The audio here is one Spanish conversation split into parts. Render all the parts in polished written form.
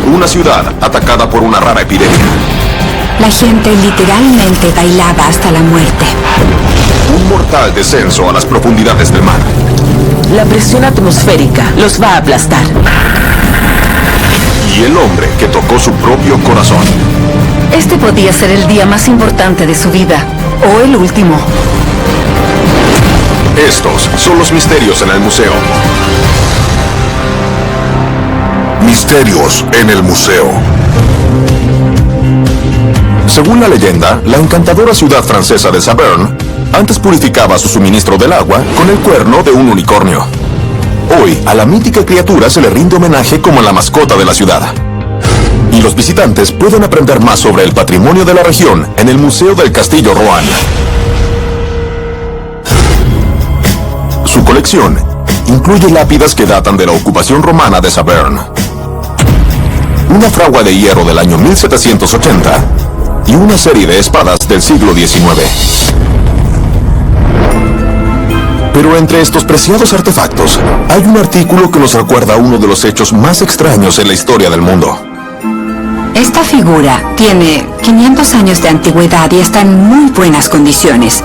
una ciudad atacada por una rara epidemia. La gente literalmente bailaba hasta la muerte. Un mortal descenso a las profundidades del mar. La presión atmosférica los va a aplastar. Y el hombre que tocó su propio corazón. Este podía ser el día más importante de su vida, o el último. Estos son los misterios en el museo. Misterios en el museo. Según la leyenda, la encantadora ciudad francesa de Saverne antes purificaba su suministro del agua con el cuerno de un unicornio. Hoy, a la mítica criatura se le rinde homenaje como la mascota de la ciudad. Y los visitantes pueden aprender más sobre el patrimonio de la región en el Museo del Castillo Rohan. Su colección incluye lápidas que datan de la ocupación romana de Saverne, una fragua de hierro del año 1780 y una serie de espadas del siglo XIX. Pero entre estos preciados artefactos, hay un artículo que nos recuerda uno de los hechos más extraños en la historia del mundo. Esta figura tiene 500 años de antigüedad y está en muy buenas condiciones.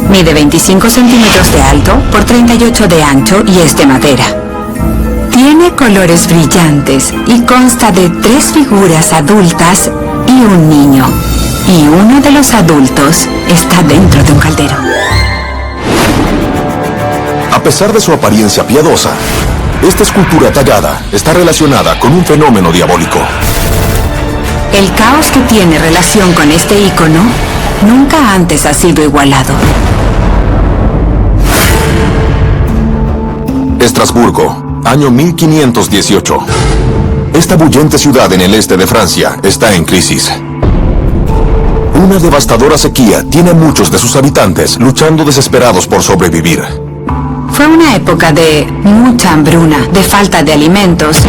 Mide 25 centímetros de alto por 38 de ancho y es de madera. Tiene colores brillantes y consta de 3 figuras adultas y un niño. Y uno de los adultos está dentro de un caldero. A pesar de su apariencia piadosa, esta escultura tallada está relacionada con un fenómeno diabólico. El caos que tiene relación con este ícono nunca antes ha sido igualado. Estrasburgo, año 1518. Esta bullente ciudad en el este de Francia está en crisis. Una devastadora sequía tiene a muchos de sus habitantes luchando desesperados por sobrevivir. Fue una época de mucha hambruna, de falta de alimentos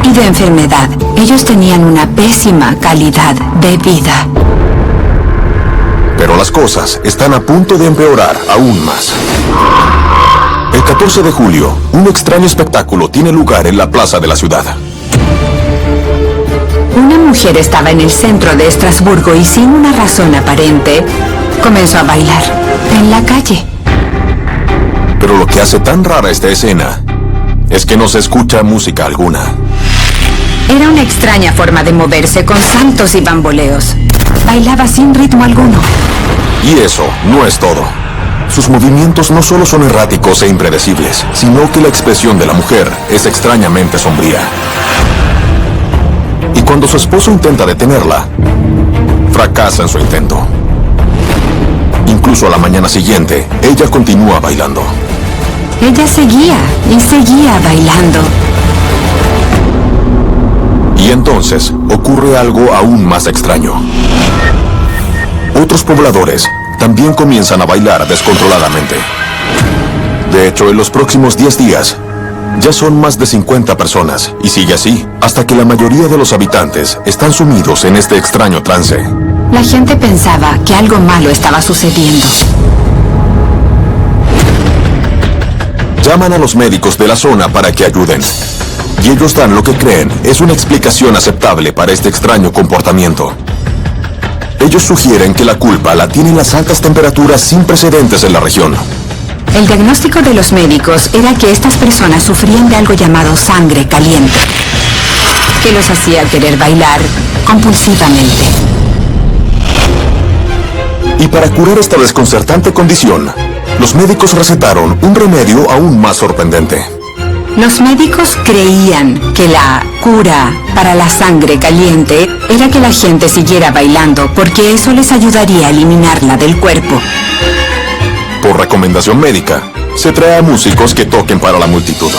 y de enfermedad. Ellos tenían una pésima calidad de vida. Pero las cosas están a punto de empeorar aún más. El 14 de julio, un extraño espectáculo tiene lugar en la plaza de la ciudad. Una mujer estaba en el centro de Estrasburgo y sin una razón aparente, comenzó a bailar en la calle. Pero lo que hace tan rara esta escena es que no se escucha música alguna. Era una extraña forma de moverse con saltos y bamboleos. Bailaba sin ritmo alguno. Y eso no es todo. Sus movimientos no solo son erráticos e impredecibles, sino que la expresión de la mujer es extrañamente sombría. Y cuando su esposo intenta detenerla, fracasa en su intento. Incluso a la mañana siguiente, ella continúa bailando. Ella seguía y seguía bailando. Y entonces ocurre algo aún más extraño. Otros pobladores también comienzan a bailar descontroladamente. De hecho, en los próximos 10 días, ya son más de 50 personas, y sigue así, hasta que la mayoría de los habitantes están sumidos en este extraño trance. La gente pensaba que algo malo estaba sucediendo. Llaman a los médicos de la zona para que ayuden. Y ellos dan lo que creen es una explicación aceptable para este extraño comportamiento. Ellos sugieren que la culpa la tienen las altas temperaturas sin precedentes en la región. El diagnóstico de los médicos era que estas personas sufrían de algo llamado sangre caliente, que los hacía querer bailar compulsivamente. Y para curar esta desconcertante condición, los médicos recetaron un remedio aún más sorprendente. Los médicos creían que la cura para la sangre caliente era que la gente siguiera bailando, porque eso les ayudaría a eliminarla del cuerpo. Por recomendación médica, se trae a músicos que toquen para la multitud.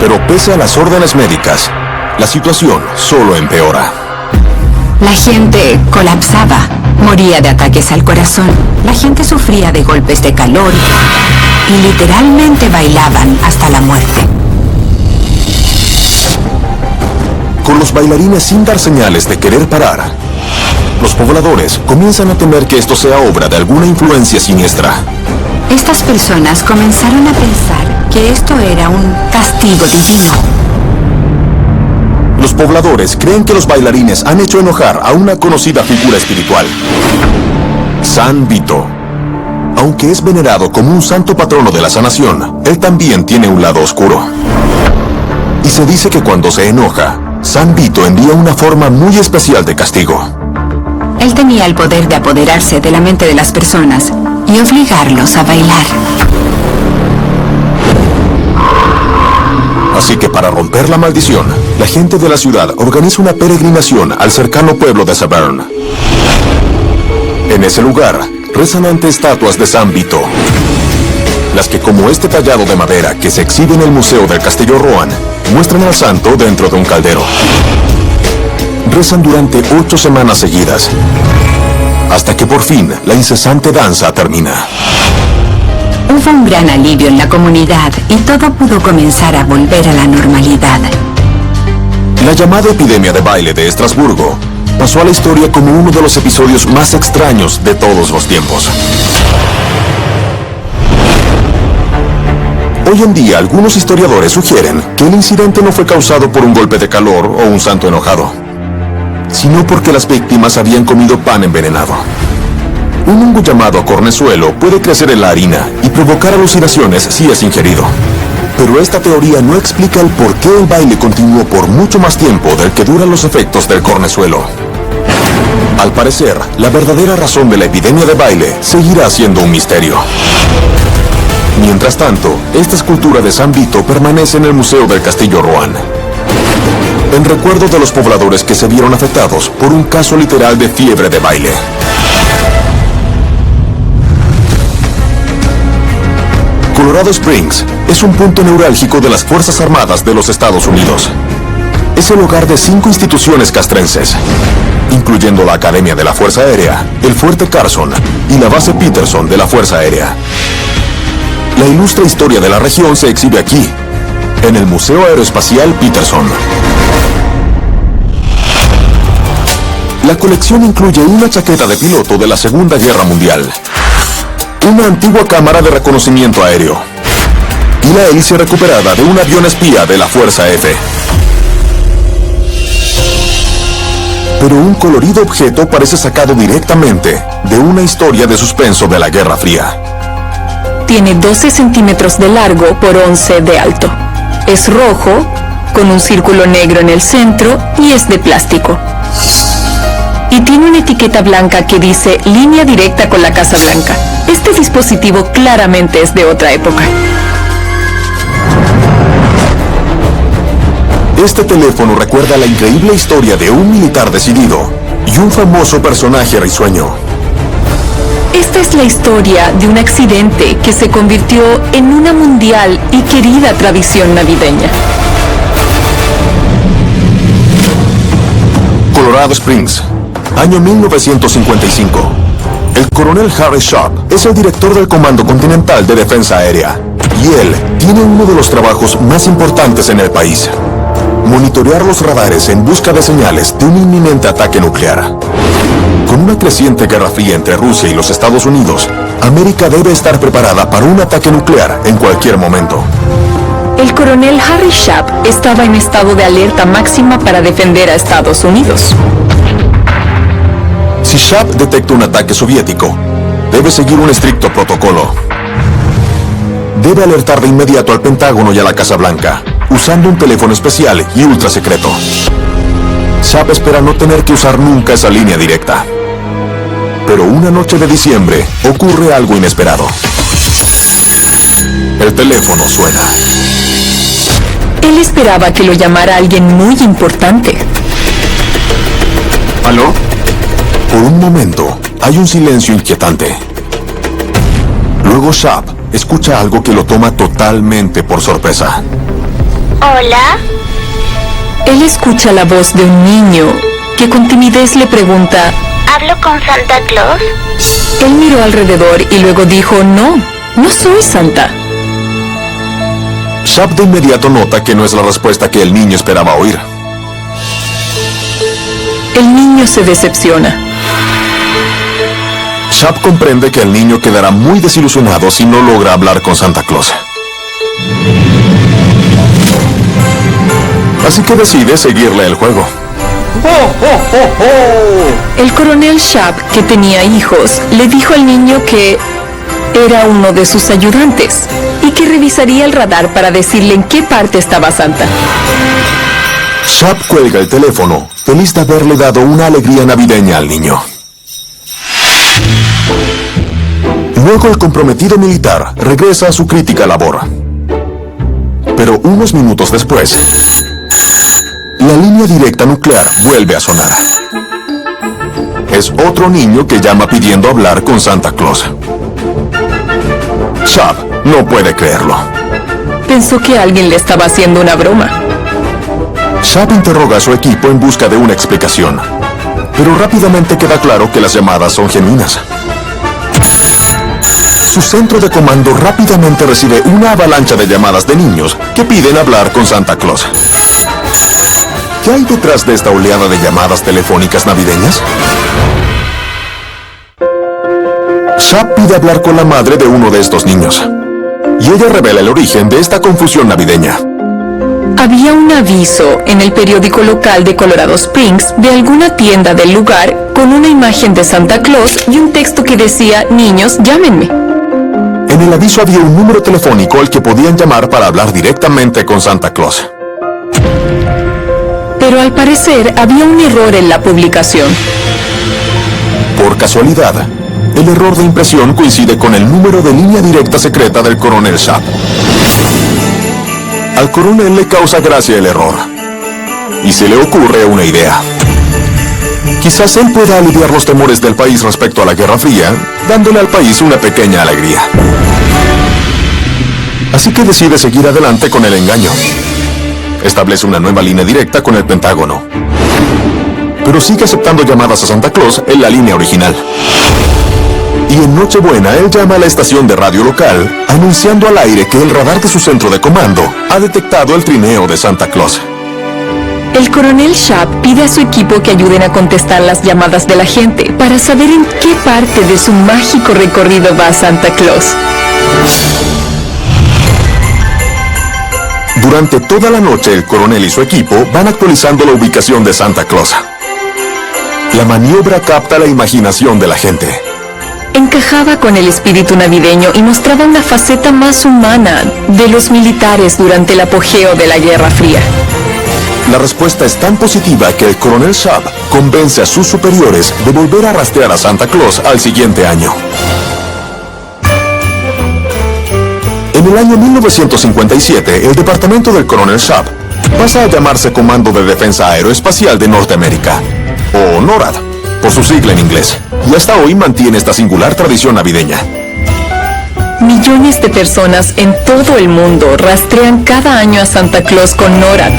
Pero pese a las órdenes médicas, la situación solo empeora. La gente colapsaba, moría de ataques al corazón, la gente sufría de golpes de calor y literalmente bailaban hasta la muerte. Con los bailarines sin dar señales de querer parar, los pobladores comienzan a temer que esto sea obra de alguna influencia siniestra. Estas personas comenzaron a pensar que esto era un castigo divino. Los pobladores creen que los bailarines han hecho enojar a una conocida figura espiritual, San Vito. Aunque es venerado como un santo patrono de la sanación, él también tiene un lado oscuro. Y se dice que cuando se enoja, San Vito envía una forma muy especial de castigo. Él tenía el poder de apoderarse de la mente de las personas y obligarlos a bailar. Así que para romper la maldición, la gente de la ciudad organiza una peregrinación al cercano pueblo de Severn. En ese lugar, rezan ante estatuas de San Vito, las que, como este tallado de madera que se exhibe en el Museo del Castillo Rohan, muestran al santo dentro de un caldero. Rezan durante 8 semanas seguidas, hasta que por fin la incesante danza termina. Hubo un gran alivio en la comunidad y todo pudo comenzar a volver a la normalidad. La llamada epidemia de baile de Estrasburgo pasó a la historia como uno de los episodios más extraños de todos los tiempos. Hoy en día, algunos historiadores sugieren que el incidente no fue causado por un golpe de calor o un santo enojado, sino porque las víctimas habían comido pan envenenado. Un hongo llamado cornezuelo puede crecer en la harina y provocar alucinaciones si es ingerido. Pero esta teoría no explica el por qué el baile continuó por mucho más tiempo del que duran los efectos del cornezuelo. Al parecer, la verdadera razón de la epidemia de baile seguirá siendo un misterio. Mientras tanto, esta escultura de San Vito permanece en el Museo del Castillo Rohan, en recuerdo de los pobladores que se vieron afectados por un caso literal de fiebre de baile. Colorado Springs es un punto neurálgico de las Fuerzas Armadas de los Estados Unidos. Es el hogar de 5 instituciones castrenses, incluyendo la Academia de la Fuerza Aérea, el Fuerte Carson y la Base Peterson de la Fuerza Aérea. La ilustre historia de la región se exhibe aquí, en el Museo Aeroespacial Peterson. La colección incluye una chaqueta de piloto de la Segunda Guerra Mundial, una antigua cámara de reconocimiento aéreo y la hélice recuperada de un avión espía de la Fuerza F. Pero un colorido objeto parece sacado directamente de una historia de suspenso de la Guerra Fría. Tiene 12 centímetros de largo por 11 de alto. Es rojo, con un círculo negro en el centro y es de plástico. Y tiene una etiqueta blanca que dice línea directa con la Casa Blanca. Este dispositivo claramente es de otra época. Este teléfono recuerda la increíble historia de un militar decidido y un famoso personaje risueño. Esta es la historia de un accidente que se convirtió en una mundial y querida tradición navideña. Colorado Springs, año 1955. El coronel Harry Sharp es el director del Comando Continental de Defensa Aérea, y él tiene uno de los trabajos más importantes en el país: monitorear los radares en busca de señales de un inminente ataque nuclear. Con una creciente guerra fría entre Rusia y los Estados Unidos, América debe estar preparada para un ataque nuclear en cualquier momento. El coronel Harry Sharp estaba en estado de alerta máxima para defender a Estados Unidos. Si Sharp detecta un ataque soviético, debe seguir un estricto protocolo. Debe alertar de inmediato al Pentágono y a la Casa Blanca, usando un teléfono especial y ultra secreto. Sharp espera no tener que usar nunca esa línea directa. Pero una noche de diciembre ocurre algo inesperado. El teléfono suena. Él esperaba que lo llamara alguien muy importante. ¿Aló? Por un momento, hay un silencio inquietante. Luego Sharp escucha algo que lo toma totalmente por sorpresa. Hola. Él escucha la voz de un niño que con timidez le pregunta: ¿Hablo con Santa Claus? Él miró alrededor y luego dijo: no soy Santa. Sharp de inmediato nota que no es la respuesta que el niño esperaba oír. El niño se decepciona. Sharp comprende que el niño quedará muy desilusionado si no logra hablar con Santa Claus. Así que decide seguirle el juego. El coronel Sharp, que tenía hijos, le dijo al niño que era uno de sus ayudantes y que revisaría el radar para decirle en qué parte estaba Santa. Sharp cuelga el teléfono, feliz de haberle dado una alegría navideña al niño. Luego el comprometido militar regresa a su crítica labor. Pero unos minutos después, la línea directa nuclear vuelve a sonar. Es otro niño que llama pidiendo hablar con Santa Claus. Sharp no puede creerlo. Pensó que alguien le estaba haciendo una broma. Sharp interroga a su equipo en busca de una explicación, pero rápidamente queda claro que las llamadas son genuinas. Su centro de comando rápidamente recibe una avalancha de llamadas de niños que piden hablar con Santa Claus. ¿Qué hay detrás de esta oleada de llamadas telefónicas navideñas? Sharp pide hablar con la madre de uno de estos niños, y ella revela el origen de esta confusión navideña. Había un aviso en el periódico local de Colorado Springs de alguna tienda del lugar con una imagen de Santa Claus y un texto que decía: niños, llámenme. En el aviso había un número telefónico al que podían llamar para hablar directamente con Santa Claus. Pero al parecer había un error en la publicación. Por casualidad, el error de impresión coincide con el número de línea directa secreta del coronel Sharp. Al coronel le causa gracia el error, y se le ocurre una idea. Quizás él pueda aliviar los temores del país respecto a la Guerra Fría, dándole al país una pequeña alegría. Así que decide seguir adelante con el engaño. Establece una nueva línea directa con el Pentágono, pero sigue aceptando llamadas a Santa Claus en la línea original. Y en Nochebuena, él llama a la estación de radio local, anunciando al aire que el radar de su centro de comando ha detectado el trineo de Santa Claus. El coronel Sharp pide a su equipo que ayuden a contestar las llamadas de la gente para saber en qué parte de su mágico recorrido va Santa Claus. Durante toda la noche, el coronel y su equipo van actualizando la ubicación de Santa Claus. La maniobra capta la imaginación de la gente. Encajaba con el espíritu navideño y mostraba una faceta más humana de los militares durante el apogeo de la Guerra Fría. La respuesta es tan positiva que el coronel Sharp convence a sus superiores de volver a rastrear a Santa Claus al siguiente año. En el año 1957, el departamento del coronel Sharp pasa a llamarse Comando de Defensa Aeroespacial de Norteamérica, o NORAD, por su sigla en inglés, y hasta hoy mantiene esta singular tradición navideña. Millones de personas en todo el mundo rastrean cada año a Santa Claus con NORAD.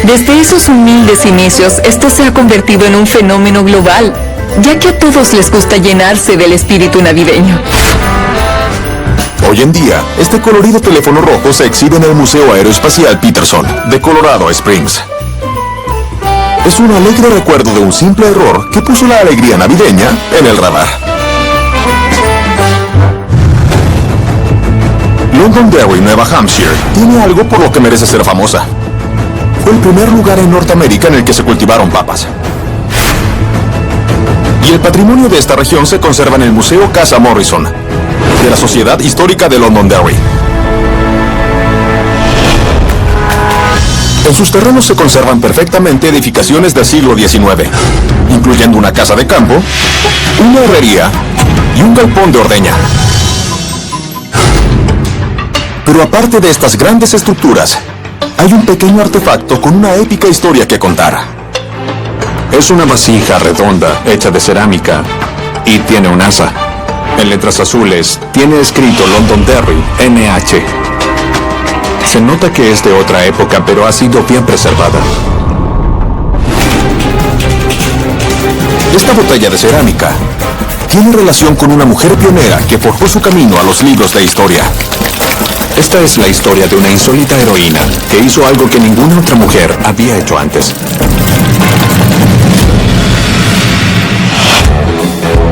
Desde esos humildes inicios, esto se ha convertido en un fenómeno global, ya que a todos les gusta llenarse del espíritu navideño. Hoy en día, este colorido teléfono rojo se exhibe en el Museo Aeroespacial Peterson, de Colorado Springs. Es un alegre recuerdo de un simple error que puso la alegría navideña en el radar. Londonderry, Nueva Hampshire, tiene algo por lo que merece ser famosa. Fue el primer lugar en Norteamérica en el que se cultivaron papas. Y el patrimonio de esta región se conserva en el Museo Casa Morrison, de la Sociedad Histórica de Londonderry. En sus terrenos se conservan perfectamente edificaciones del siglo XIX, incluyendo una casa de campo, una herrería y un galpón de ordeña. Pero aparte de estas grandes estructuras, hay un pequeño artefacto con una épica historia que contar. Es una vasija redonda hecha de cerámica y tiene un asa. En letras azules tiene escrito Londonderry, NH. Se nota que es de otra época, pero ha sido bien preservada. Esta botella de cerámica tiene relación con una mujer pionera que forjó su camino a los libros de historia. Esta es la historia de una insólita heroína que hizo algo que ninguna otra mujer había hecho antes.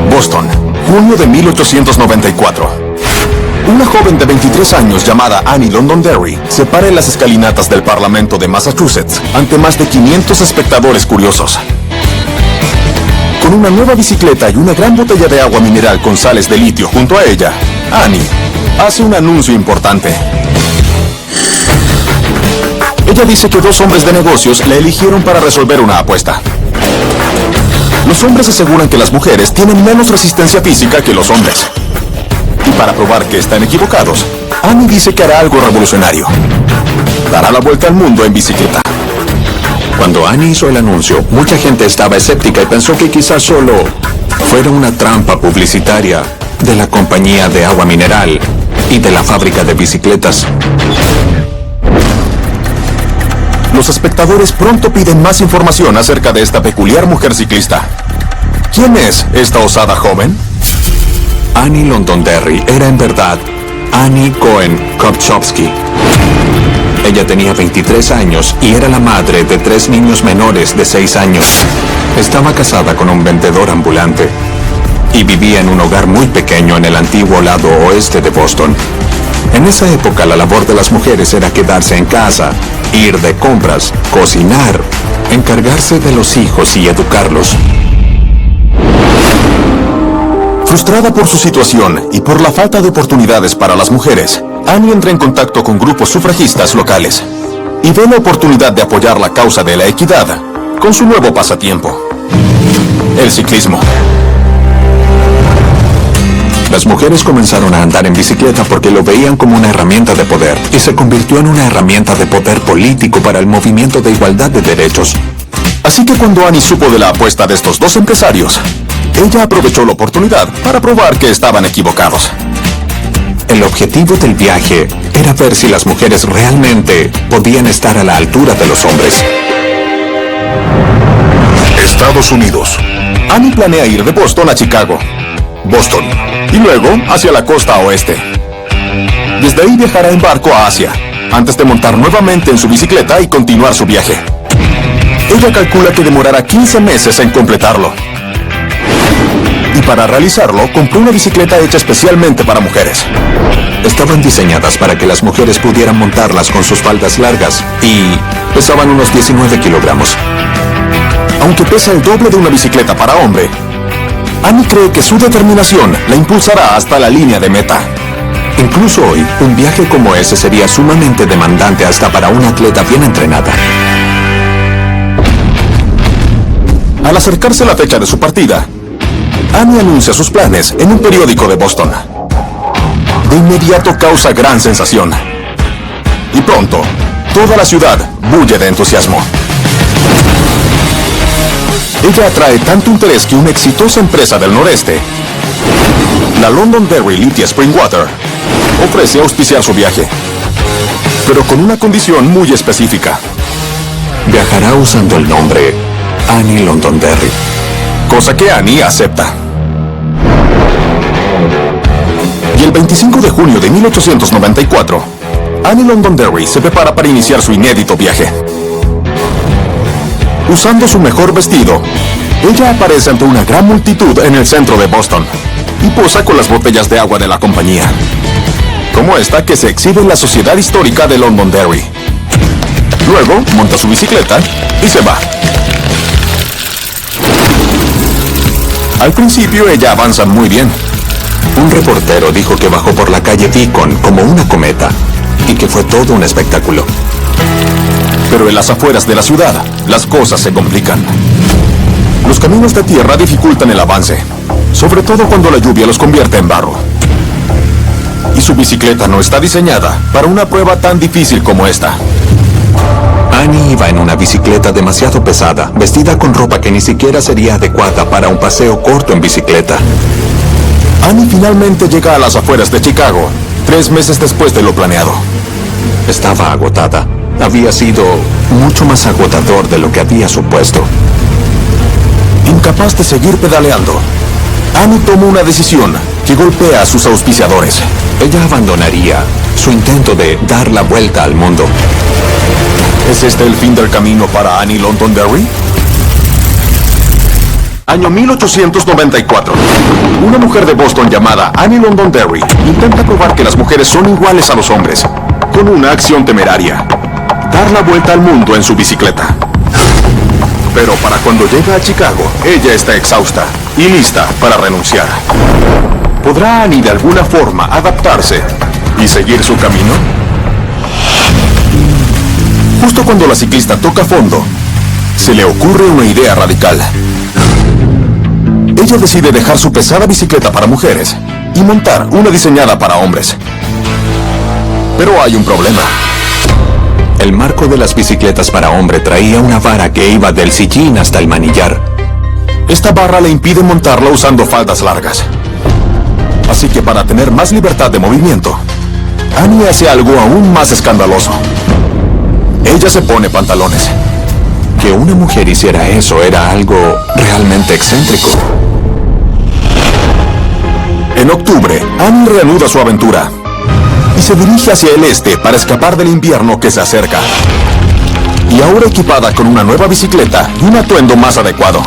Boston, junio de 1894. Una joven de 23 años llamada Annie Londonderry se para en las escalinatas del Parlamento de Massachusetts ante más de 500 espectadores curiosos. Con una nueva bicicleta y una gran botella de agua mineral con sales de litio junto a ella, Annie hace un anuncio importante. Ella dice que dos hombres de negocios la eligieron para resolver una apuesta. Los hombres aseguran que las mujeres tienen menos resistencia física que los hombres. Y para probar que están equivocados, Annie dice que hará algo revolucionario. Dará la vuelta al mundo en bicicleta. Cuando Annie hizo el anuncio, mucha gente estaba escéptica y pensó que quizás solo fuera una trampa publicitaria de la compañía de agua mineral y de la fábrica de bicicletas. Los espectadores pronto piden más información acerca de esta peculiar mujer ciclista. ¿Quién es esta osada joven? Annie Londonderry era en verdad Annie Cohen Kopchowski. Ella tenía 23 años y era la madre de 3 niños menores de 6 años. Estaba casada con un vendedor ambulante y vivía en un hogar muy pequeño en el antiguo lado oeste de Boston. En esa época la labor de las mujeres era quedarse en casa, ir de compras, cocinar, encargarse de los hijos y educarlos. Frustrada por su situación y por la falta de oportunidades para las mujeres, Annie entra en contacto con grupos sufragistas locales y ve la oportunidad de apoyar la causa de la equidad con su nuevo pasatiempo, el ciclismo. Las mujeres comenzaron a andar en bicicleta porque lo veían como una herramienta de poder y se convirtió en una herramienta de poder político para el movimiento de igualdad de derechos. Así que cuando Annie supo de la apuesta de estos dos empresarios, ella aprovechó la oportunidad para probar que estaban equivocados. El objetivo del viaje era ver si las mujeres realmente podían estar a la altura de los hombres. Estados Unidos. Annie planea ir de Boston a Chicago, Boston, y luego hacia la costa oeste. Desde ahí viajará en barco a Asia, antes de montar nuevamente en su bicicleta y continuar su viaje. Ella calcula que demorará 15 meses en completarlo. Y para realizarlo, compró una bicicleta hecha especialmente para mujeres. Estaban diseñadas para que las mujeres pudieran montarlas con sus faldas largas y pesaban unos 19 kilogramos. Aunque pesa el doble de una bicicleta para hombre, Annie cree que su determinación la impulsará hasta la línea de meta. Incluso hoy, un viaje como ese sería sumamente demandante hasta para una atleta bien entrenada. Al acercarse la fecha de su partida, Annie anuncia sus planes en un periódico de Boston. De inmediato causa gran sensación. Y pronto, toda la ciudad bulle de entusiasmo. Ella atrae tanto interés que una exitosa empresa del noreste, la Londonderry Lithia Springwater, ofrece auspiciar su viaje, pero con una condición muy específica. Viajará usando el nombre Annie Londonderry, cosa que Annie acepta. Y el 25 de junio de 1894, Annie Londonderry se prepara para iniciar su inédito viaje. Usando su mejor vestido, ella aparece ante una gran multitud en el centro de Boston y posa con las botellas de agua de la compañía, como esta que se exhibe en la Sociedad Histórica de Londonderry. Luego monta su bicicleta y se va. Al principio ella avanza muy bien. Un reportero dijo que bajó por la calle Beacon como una cometa y que fue todo un espectáculo. Pero en las afueras de la ciudad, las cosas se complican. Los caminos de tierra dificultan el avance, sobre todo cuando la lluvia los convierte en barro. Y su bicicleta no está diseñada para una prueba tan difícil como esta. Annie iba en una bicicleta demasiado pesada, vestida con ropa que ni siquiera sería adecuada para un paseo corto en bicicleta. Annie finalmente llega a las afueras de Chicago, 3 meses después de lo planeado. Estaba agotada. Había sido mucho más agotador de lo que había supuesto. Incapaz de seguir pedaleando, Annie toma una decisión que golpea a sus auspiciadores. Ella abandonaría su intento de dar la vuelta al mundo. ¿Es este el fin del camino para Annie Londonderry? Año 1894. Una mujer de Boston llamada Annie Londonderry intenta probar que las mujeres son iguales a los hombres, con una acción temeraria: dar la vuelta al mundo en su bicicleta. Pero para cuando llega a Chicago, ella está exhausta y lista para renunciar. ¿Podrá Annie de alguna forma adaptarse y seguir su camino? Justo cuando la ciclista toca fondo, se le ocurre una idea radical. Ella decide dejar su pesada bicicleta para mujeres y montar una diseñada para hombres. Pero hay un problema. El marco de las bicicletas para hombre traía una vara que iba del sillín hasta el manillar. Esta barra le impide montarla usando faldas largas. Así que para tener más libertad de movimiento, Annie hace algo aún más escandaloso. Ella se pone pantalones. Que una mujer hiciera eso era algo realmente excéntrico. En octubre, Annie reanuda su aventura y se dirige hacia el este para escapar del invierno que se acerca. Y ahora equipada con una nueva bicicleta y un atuendo más adecuado,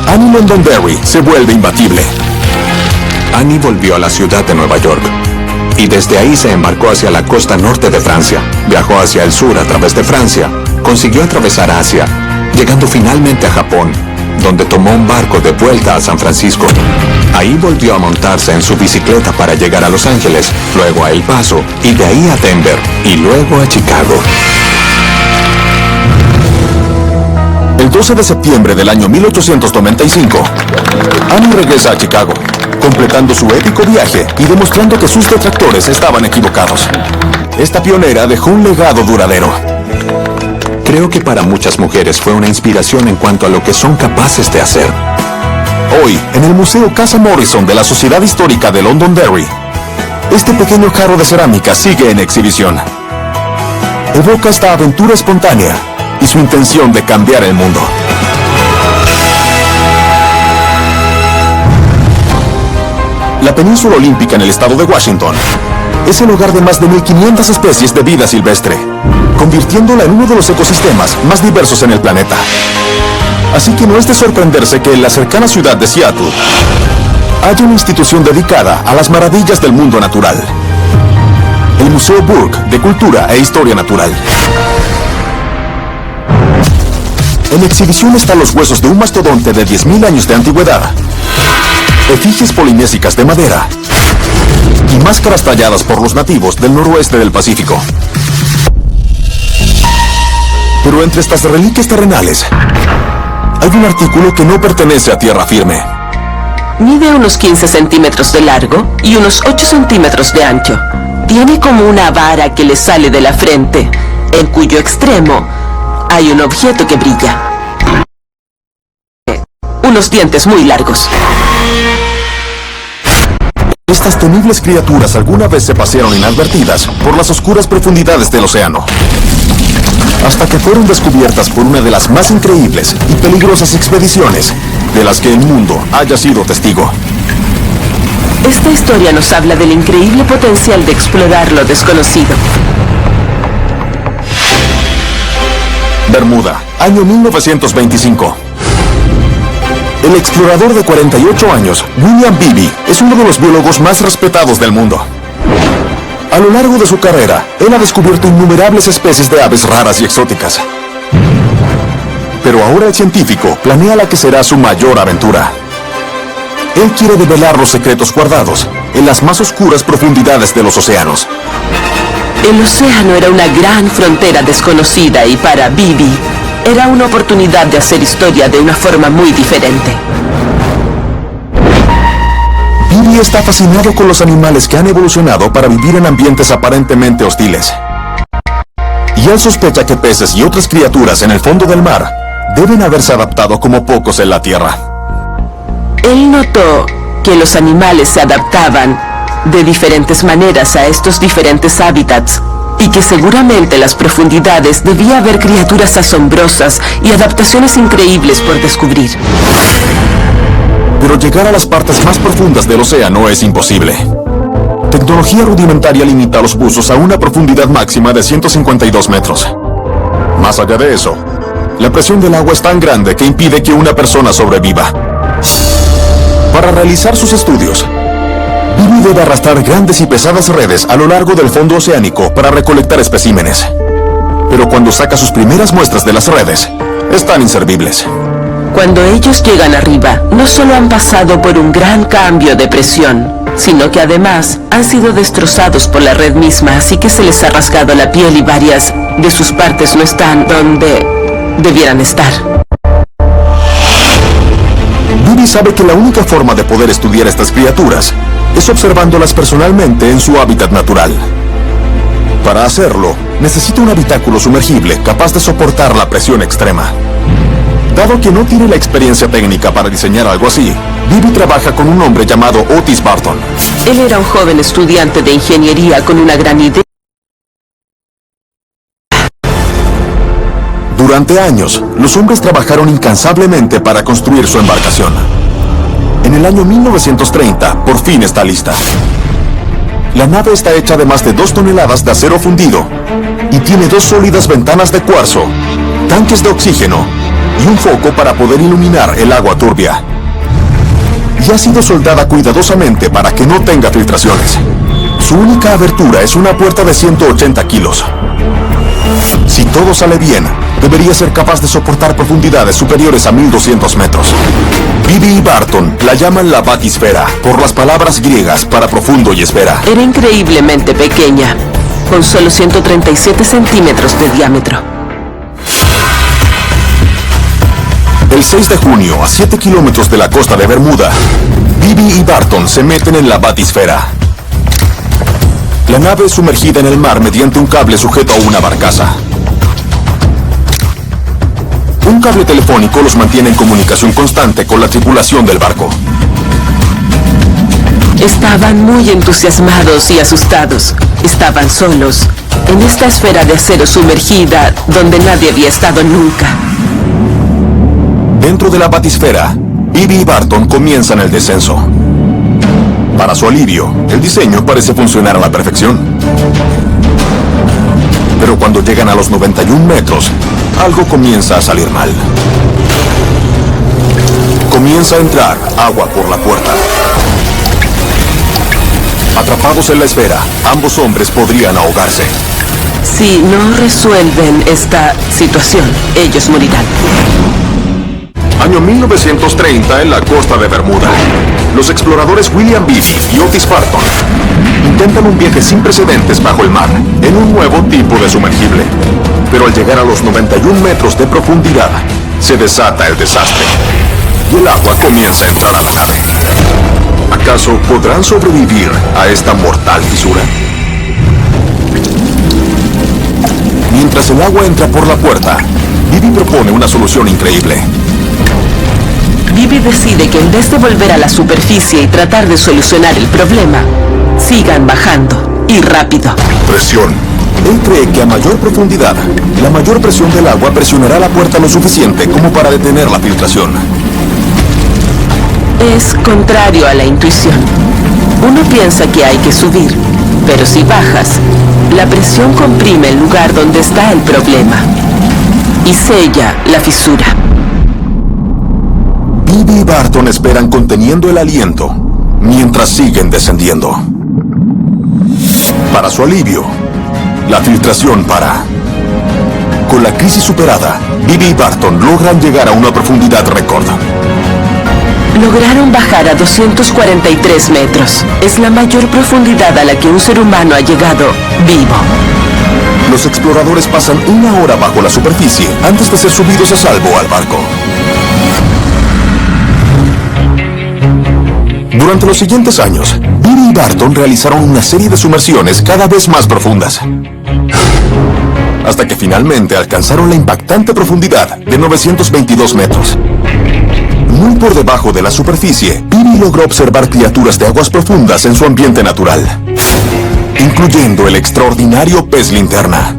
Annie Londonderry se vuelve imbatible. Annie volvió a la ciudad de Nueva York y desde ahí se embarcó hacia la costa norte de Francia. Viajó hacia el sur a través de Francia, consiguió atravesar Asia, llegando finalmente a Japón, donde tomó un barco de vuelta a San Francisco. Ahí volvió a montarse en su bicicleta para llegar a Los Ángeles, luego a El Paso, y de ahí a Denver, y luego a Chicago. El 12 de septiembre del año 1895, Annie regresa a Chicago, completando su épico viaje y demostrando que sus detractores estaban equivocados. Esta pionera dejó un legado duradero. Creo que para muchas mujeres fue una inspiración en cuanto a lo que son capaces de hacer. Hoy, en el Museo Casa Morrison de la Sociedad Histórica de Londonderry, este pequeño jarro de cerámica sigue en exhibición. Evoca esta aventura espontánea y su intención de cambiar el mundo. La península olímpica en el estado de Washington es el hogar de más de 1.500 especies de vida silvestre, convirtiéndola en uno de los ecosistemas más diversos en el planeta. Así que no es de sorprenderse que en la cercana ciudad de Seattle haya una institución dedicada a las maravillas del mundo natural: el Museo Burke de Cultura e Historia Natural. En exhibición están los huesos de un mastodonte de 10.000 años de antigüedad, efigies polinésicas de madera y máscaras talladas por los nativos del noroeste del Pacífico. Pero entre estas reliquias terrenales hay un artículo que no pertenece a tierra firme. Mide unos 15 centímetros de largo y unos 8 centímetros de ancho. Tiene como una vara que le sale de la frente, en cuyo extremo hay un objeto que brilla. Unos dientes muy largos. Estas temibles criaturas alguna vez se pasearon inadvertidas por las oscuras profundidades del océano, hasta que fueron descubiertas por una de las más increíbles y peligrosas expediciones de las que el mundo haya sido testigo. Esta historia nos habla del increíble potencial de explorar lo desconocido. Bermuda, año 1925. El explorador de 48 años, William Beebe, es uno de los biólogos más respetados del mundo. A lo largo de su carrera, él ha descubierto innumerables especies de aves raras y exóticas. Pero ahora el científico planea la que será su mayor aventura. Él quiere develar los secretos guardados en las más oscuras profundidades de los océanos. El océano era una gran frontera desconocida y para Beebe era una oportunidad de hacer historia de una forma muy diferente. Beebe está fascinado con los animales que han evolucionado para vivir en ambientes aparentemente hostiles. Y él sospecha que peces y otras criaturas en el fondo del mar deben haberse adaptado como pocos en la Tierra. Él notó que los animales se adaptaban de diferentes maneras a estos diferentes hábitats y que seguramente en las profundidades debía haber criaturas asombrosas y adaptaciones increíbles por descubrir. Pero llegar a las partes más profundas del océano es imposible. Tecnología rudimentaria limita a los buzos a una profundidad máxima de 152 metros. Más allá de eso, la presión del agua es tan grande que impide que una persona sobreviva. Para realizar sus estudios, Bibi debe arrastrar grandes y pesadas redes a lo largo del fondo oceánico para recolectar especímenes. Pero cuando saca sus primeras muestras de las redes, están inservibles. Cuando ellos llegan arriba, no solo han pasado por un gran cambio de presión, sino que además han sido destrozados por la red misma, así que se les ha rasgado la piel y varias de sus partes no están donde debieran estar. Bibi sabe que la única forma de poder estudiar estas criaturas es observándolas personalmente en su hábitat natural. Para hacerlo, necesita un habitáculo sumergible capaz de soportar la presión extrema. Dado que no tiene la experiencia técnica para diseñar algo así, Bibi trabaja con un hombre llamado Otis Barton. Él era un joven estudiante de ingeniería con una gran idea. Durante años, los hombres trabajaron incansablemente para construir su embarcación. En el año 1930, por fin está lista. La nave está hecha de más de 2 toneladas de acero fundido y tiene 2 sólidas ventanas de cuarzo, tanques de oxígeno y un foco para poder iluminar el agua turbia. Y ha sido soldada cuidadosamente para que no tenga filtraciones. Su única abertura es una puerta de 180 kilos. Si todo sale bien, debería ser capaz de soportar profundidades superiores a 1200 metros. Bibi y Barton la llaman la batisfera, por las palabras griegas para profundo y esfera. Era increíblemente pequeña, con solo 137 centímetros de diámetro. El 6 de junio, a 7 kilómetros de la costa de Bermuda, Bibi y Barton se meten en la batisfera. La nave es sumergida en el mar mediante un cable sujeto a una barcaza. Un cable telefónico los mantiene en comunicación constante con la tripulación del barco. Estaban muy entusiasmados y asustados. Estaban solos, en esta esfera de acero sumergida donde nadie había estado nunca. Dentro de la batisfera, Bibi y Barton comienzan el descenso. Para su alivio, el diseño parece funcionar a la perfección. Pero cuando llegan a los 91 metros, algo comienza a salir mal. Comienza a entrar agua por la puerta. Atrapados en la esfera, ambos hombres podrían ahogarse. Si no resuelven esta situación, ellos morirán. Año 1930 en la costa de Bermuda. Los exploradores William Bibi y Otis Barton intentan un viaje sin precedentes bajo el mar, en un nuevo tipo de sumergible. Pero al llegar a los 91 metros de profundidad, se desata el desastre. Y el agua comienza a entrar a la nave. ¿Acaso podrán sobrevivir a esta mortal fisura? Mientras el agua entra por la puerta, Bibi propone una solución increíble. Bibi decide que en vez de volver a la superficie y tratar de solucionar el problema, sigan bajando, y rápido. Presión. Él cree que a mayor profundidad, la mayor presión del agua presionará la puerta lo suficiente como para detener la filtración. Es contrario a la intuición. Uno piensa que hay que subir, pero si bajas, la presión comprime el lugar donde está el problema y sella la fisura. Bibi y Barton esperan conteniendo el aliento mientras siguen descendiendo. Para su alivio, la filtración para. Con la crisis superada, Bibi y Barton logran llegar a una profundidad récord. Lograron bajar a 243 metros. Es la mayor profundidad a la que un ser humano ha llegado vivo. Los exploradores pasan 1 hora bajo la superficie antes de ser subidos a salvo al barco. Durante los siguientes años, Bibi y Barton realizaron una serie de sumersiones cada vez más profundas, hasta que finalmente alcanzaron la impactante profundidad de 922 metros. Muy por debajo de la superficie, Bibi logró observar criaturas de aguas profundas en su ambiente natural, incluyendo el extraordinario pez linterna.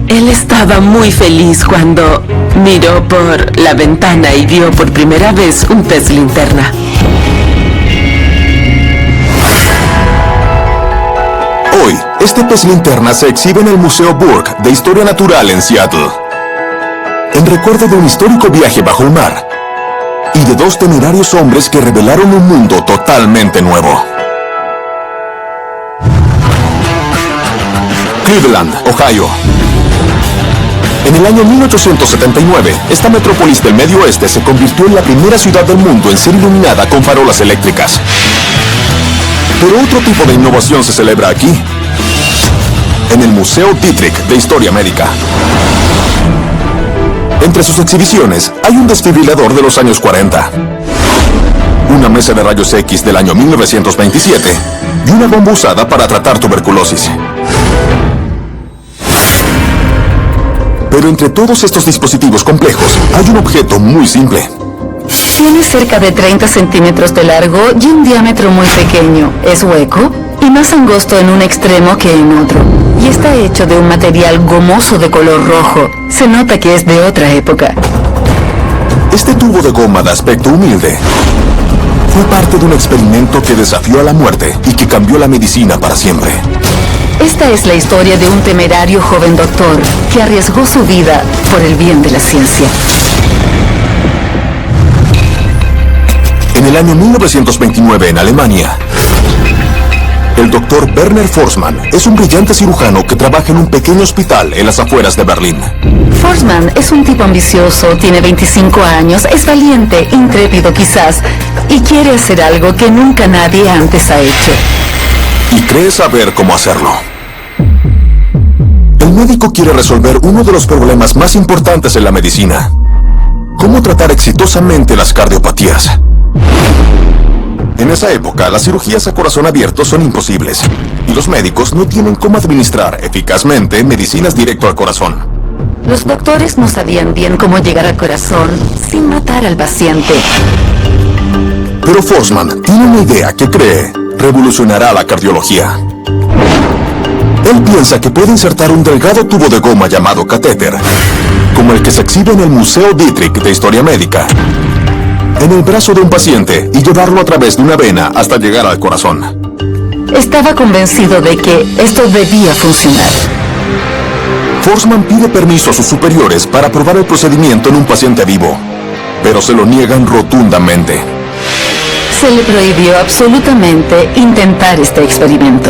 Él estaba muy feliz cuando miró por la ventana y vio por primera vez un pez linterna. Hoy, este pez linterna se exhibe en el Museo Burke de Historia Natural en Seattle. En recuerdo de un histórico viaje bajo el mar, y de dos temerarios hombres que revelaron un mundo totalmente nuevo. Cleveland, Ohio. En el año 1879, esta metrópolis del Medio Oeste se convirtió en la primera ciudad del mundo en ser iluminada con farolas eléctricas. Pero otro tipo de innovación se celebra aquí, en el Museo Dietrich de Historia Médica. Entre sus exhibiciones hay un desfibrilador de los años 40, una mesa de rayos X del año 1927 y una bomba usada para tratar tuberculosis. Pero entre todos estos dispositivos complejos hay un objeto muy simple. Tiene cerca de 30 centímetros de largo y un diámetro muy pequeño. Es hueco y más angosto en un extremo que en otro. Y está hecho de un material gomoso de color rojo. Se nota que es de otra época. Este tubo de goma de aspecto humilde fue parte de un experimento que desafió a la muerte y que cambió la medicina para siempre. Esta es la historia de un temerario joven doctor que arriesgó su vida por el bien de la ciencia. En el año 1929 en Alemania, el doctor Werner Forssmann es un brillante cirujano que trabaja en un pequeño hospital en las afueras de Berlín. Forssmann es un tipo ambicioso, tiene 25 años, es valiente, intrépido quizás, y quiere hacer algo que nunca nadie antes ha hecho. Y cree saber cómo hacerlo. El médico quiere resolver uno de los problemas más importantes en la medicina: cómo tratar exitosamente las cardiopatías. En esa época, las cirugías a corazón abierto son imposibles, y los médicos no tienen cómo administrar eficazmente medicinas directo al corazón. Los doctores no sabían bien cómo llegar al corazón sin matar al paciente. Pero Forssmann tiene una idea que cree revolucionará la cardiología. Él piensa que puede insertar un delgado tubo de goma llamado catéter, como el que se exhibe en el Museo Dietrich de Historia Médica, en el brazo de un paciente y llevarlo a través de una vena hasta llegar al corazón. Estaba convencido de que esto debía funcionar. Forssmann pide permiso a sus superiores para probar el procedimiento en un paciente vivo, pero se lo niegan rotundamente. Se le prohibió absolutamente intentar este experimento.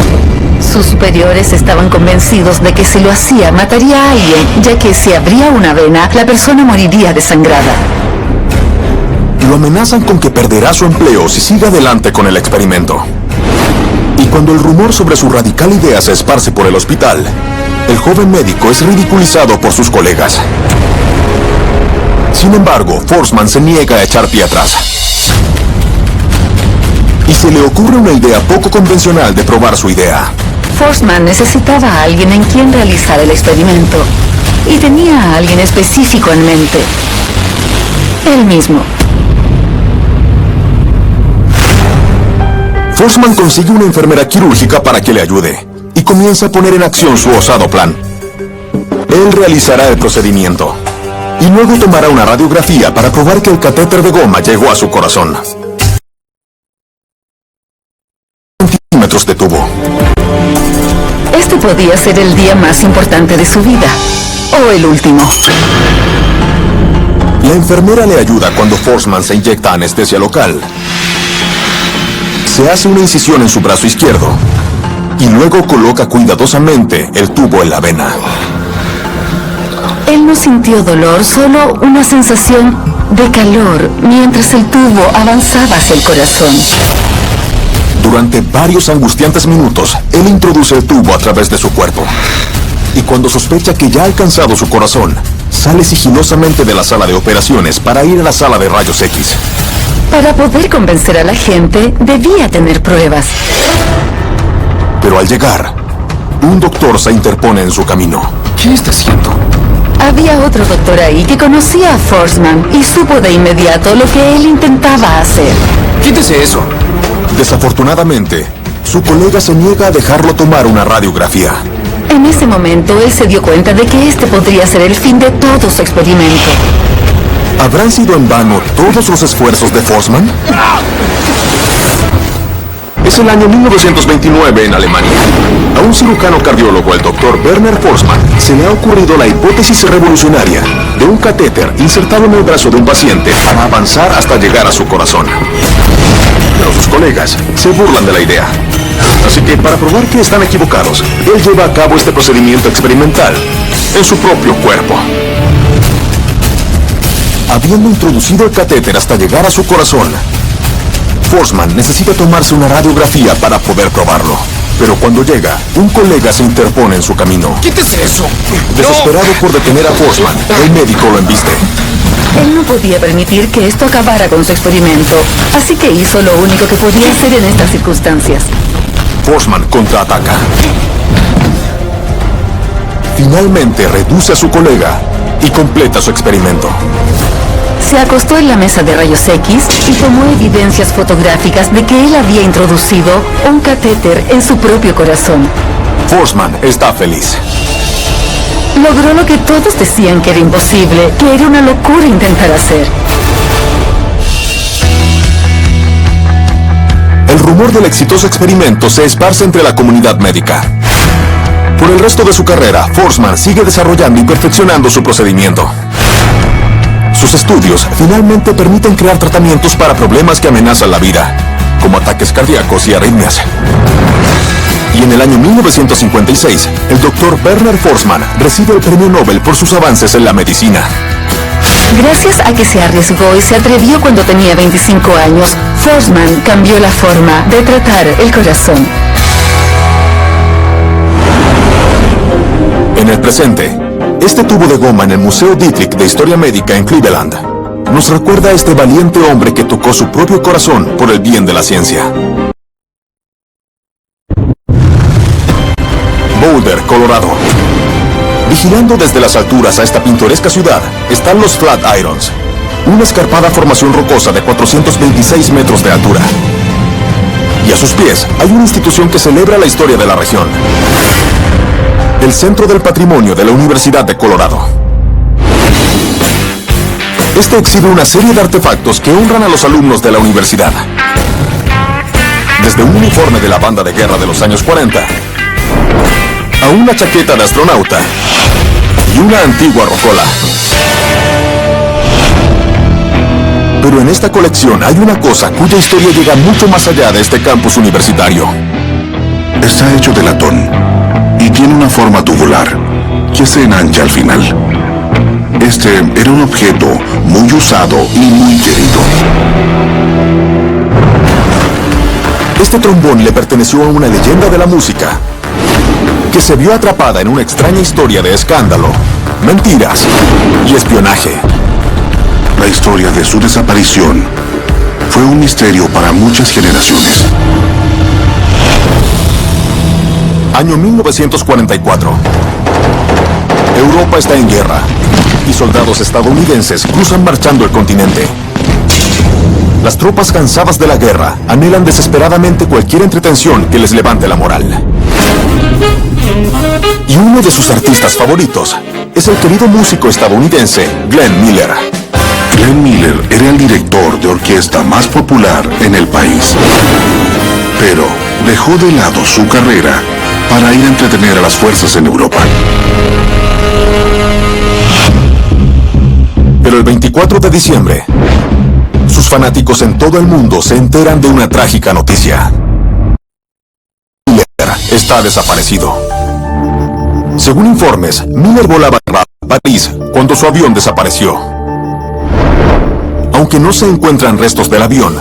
Sus superiores estaban convencidos de que si lo hacía mataría a alguien, ya que si abría una vena, la persona moriría desangrada. Lo amenazan con que perderá su empleo si sigue adelante con el experimento. Y cuando el rumor sobre su radical idea se esparce por el hospital, el joven médico es ridiculizado por sus colegas. Sin embargo, Forssmann se niega a echar pie atrás. Y se le ocurre una idea poco convencional de probar su idea. Forssmann necesitaba a alguien en quien realizar el experimento. Y tenía a alguien específico en mente. Él mismo. Forssmann consigue una enfermera quirúrgica para que le ayude y comienza a poner en acción su osado plan. Él realizará el procedimiento y luego tomará una radiografía para probar que el catéter de goma llegó a su corazón. Centímetros de tubo. Este podía ser el día más importante de su vida. O el último. La enfermera le ayuda cuando Forssmann se inyecta anestesia local. Se hace una incisión en su brazo izquierdo y luego coloca cuidadosamente el tubo en la vena. Él no sintió dolor, solo una sensación de calor mientras el tubo avanzaba hacia el corazón. Durante varios angustiantes minutos, él introduce el tubo a través de su cuerpo. Y cuando sospecha que ya ha alcanzado su corazón, sale sigilosamente de la sala de operaciones para ir a la sala de rayos X. Para poder convencer a la gente, debía tener pruebas. Pero al llegar, un doctor se interpone en su camino. ¿Qué está haciendo? Había otro doctor ahí que conocía a Forssmann y supo de inmediato lo que él intentaba hacer. ¡Quítese eso! Desafortunadamente, su colega se niega a dejarlo tomar una radiografía. En ese momento, él se dio cuenta de que este podría ser el fin de todo su experimento. ¿Habrán sido en vano todos los esfuerzos de Forssmann? Es el año 1929 en Alemania. A un cirujano cardiólogo, el doctor Werner Forssmann, se le ha ocurrido la hipótesis revolucionaria de un catéter insertado en el brazo de un paciente para avanzar hasta llegar a su corazón. Pero sus colegas se burlan de la idea. Así que, para probar que están equivocados, él lleva a cabo este procedimiento experimental en su propio cuerpo. Habiendo introducido el catéter hasta llegar a su corazón, Forsman necesita tomarse una radiografía para poder probarlo. Pero cuando llega, un colega se interpone en su camino. ¡Quítese eso! Desesperado por detener a Forsman, el médico lo embiste. Él no podía permitir que esto acabara con su experimento, así que hizo lo único que podía hacer en estas circunstancias. Forsman contraataca. Finalmente reduce a su colega y completa su experimento. Se acostó en la mesa de rayos X y tomó evidencias fotográficas de que él había introducido un catéter en su propio corazón. Forsman está feliz. Logró lo que todos decían que era imposible, que era una locura intentar hacer. El rumor del exitoso experimento se esparce entre la comunidad médica. Por el resto de su carrera, Forsman sigue desarrollando y perfeccionando su procedimiento. Sus estudios finalmente permiten crear tratamientos para problemas que amenazan la vida, como ataques cardíacos y arritmias. Y en el año 1956, el Dr. Werner Forsman recibe el premio Nobel por sus avances en la medicina. Gracias a que se arriesgó y se atrevió cuando tenía 25 años, Forsman cambió la forma de tratar el corazón. En el presente, este tubo de goma en el Museo Dietrich de Historia Médica en Cleveland nos recuerda a este valiente hombre que tocó su propio corazón por el bien de la ciencia. Boulder, Colorado. Vigilando desde las alturas a esta pintoresca ciudad están los Flatirons, una escarpada formación rocosa de 426 metros de altura. Y a sus pies hay una institución que celebra la historia de la región: el Centro del Patrimonio de la Universidad de Colorado. Este exhibe una serie de artefactos que honran a los alumnos de la universidad. Desde un uniforme de la banda de guerra de los años 40, a una chaqueta de astronauta y una antigua rocola. Pero en esta colección hay una cosa cuya historia llega mucho más allá de este campus universitario. Está hecho de latón y tiene una forma tubular que se enancha al final. Este era un objeto muy usado y muy querido. Este trombón le perteneció a una leyenda de la música que se vio atrapada en una extraña historia de escándalo, mentiras y espionaje. La historia de su desaparición fue un misterio para muchas generaciones. Año 1944. Europa está en guerra y soldados estadounidenses cruzan marchando el continente. Las tropas cansadas de la guerra anhelan desesperadamente cualquier entretención que les levante la moral. Y uno de sus artistas favoritos es el querido músico estadounidense Glenn Miller. Glenn Miller era el director de orquesta más popular en el país. Pero dejó de lado su carrera para ir a entretener a las fuerzas en Europa. Pero el 24 de diciembre, sus fanáticos en todo el mundo se enteran de una trágica noticia. Miller está desaparecido. Según informes, Miller volaba a París cuando su avión desapareció. Aunque no se encuentran restos del avión,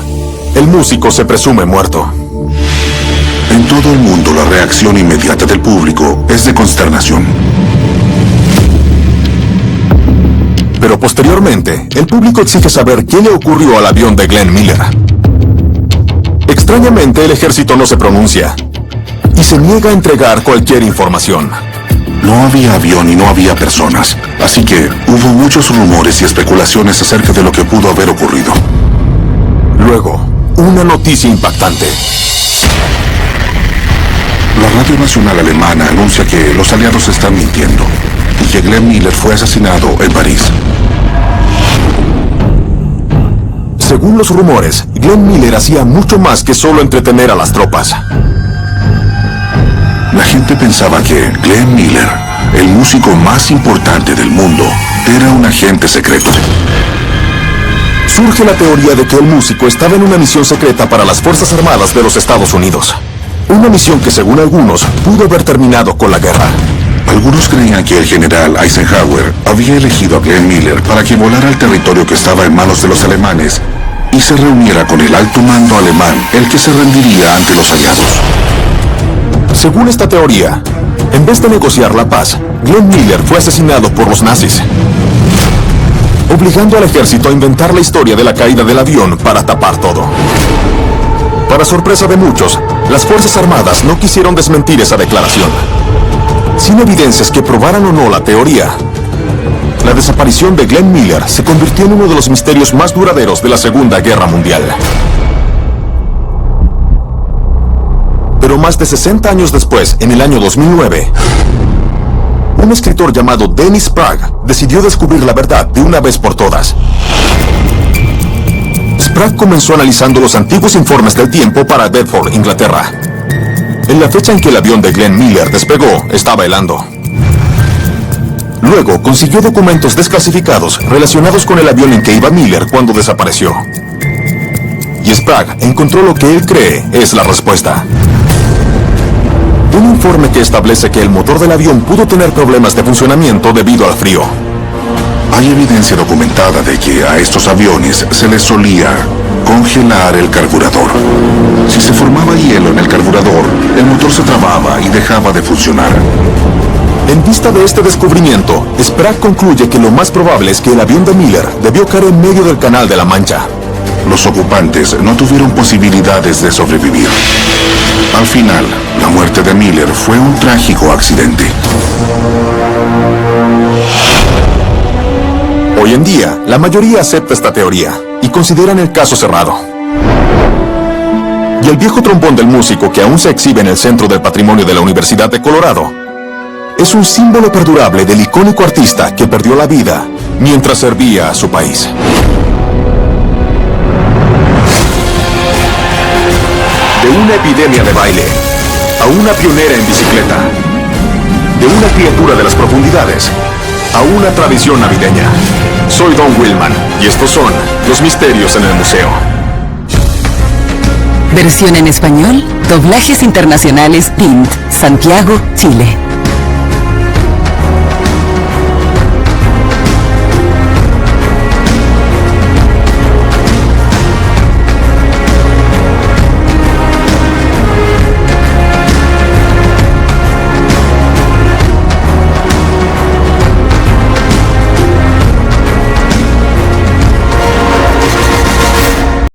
el músico se presume muerto. En todo el mundo la reacción inmediata del público es de consternación. Pero posteriormente, el público exige saber qué le ocurrió al avión de Glenn Miller. Extrañamente, el ejército no se pronuncia y se niega a entregar cualquier información. No había avión y no había personas, así que hubo muchos rumores y especulaciones acerca de lo que pudo haber ocurrido. Luego, una noticia impactante. La Radio Nacional Alemana anuncia que los aliados están mintiendo y que Glenn Miller fue asesinado en París. Según los rumores, Glenn Miller hacía mucho más que solo entretener a las tropas. La gente pensaba que Glenn Miller, el músico más importante del mundo, era un un agente secreto. Surge la teoría de que el músico estaba en una misión secreta para las Fuerzas Armadas de los Estados Unidos. Una misión que, según algunos, pudo haber terminado con la guerra. Algunos creían que el general Eisenhower había elegido a Glenn Miller para que volara al territorio que estaba en manos de los alemanes y se reuniera con el alto mando alemán, el que se rendiría ante los aliados. Según esta teoría, en vez de negociar la paz, Glenn Miller fue asesinado por los nazis, obligando al ejército a inventar la historia de la caída del avión para tapar todo. Para sorpresa de muchos, las Fuerzas Armadas no quisieron desmentir esa declaración. Sin evidencias que probaran o no la teoría, la desaparición de Glenn Miller se convirtió en uno de los misterios más duraderos de la Segunda Guerra Mundial. Pero más de 60 años después, en el año 2009, un escritor llamado Dennis Sprague decidió descubrir la verdad de una vez por todas. Sprague comenzó analizando los antiguos informes del tiempo para Bedford, Inglaterra. En la fecha en que el avión de Glenn Miller despegó, estaba helando. Luego consiguió documentos desclasificados relacionados con el avión en que iba Miller cuando desapareció. Y Sprague encontró lo que él cree es la respuesta. Un informe que establece que el motor del avión pudo tener problemas de funcionamiento debido al frío. Hay evidencia documentada de que a estos aviones se les solía congelar el carburador. Si se formaba hielo en el carburador, el motor se trababa y dejaba de funcionar. En vista de este descubrimiento, Sprague concluye que lo más probable es que el avión de Miller debió caer en medio del Canal de la Mancha. Los ocupantes no tuvieron posibilidades de sobrevivir. Al final, la muerte de Miller fue un trágico accidente. Hoy en día, la mayoría acepta esta teoría y consideran el caso cerrado. Y el viejo trombón del músico que aún se exhibe en el Centro del Patrimonio de la Universidad de Colorado es un símbolo perdurable del icónico artista que perdió la vida mientras servía a su país. De una epidemia de baile a una pionera en bicicleta, de una criatura de las profundidades a una tradición navideña. Soy Don Willman y estos son los misterios en el museo. Versión en español, Doblajes Internacionales Tint, Santiago, Chile.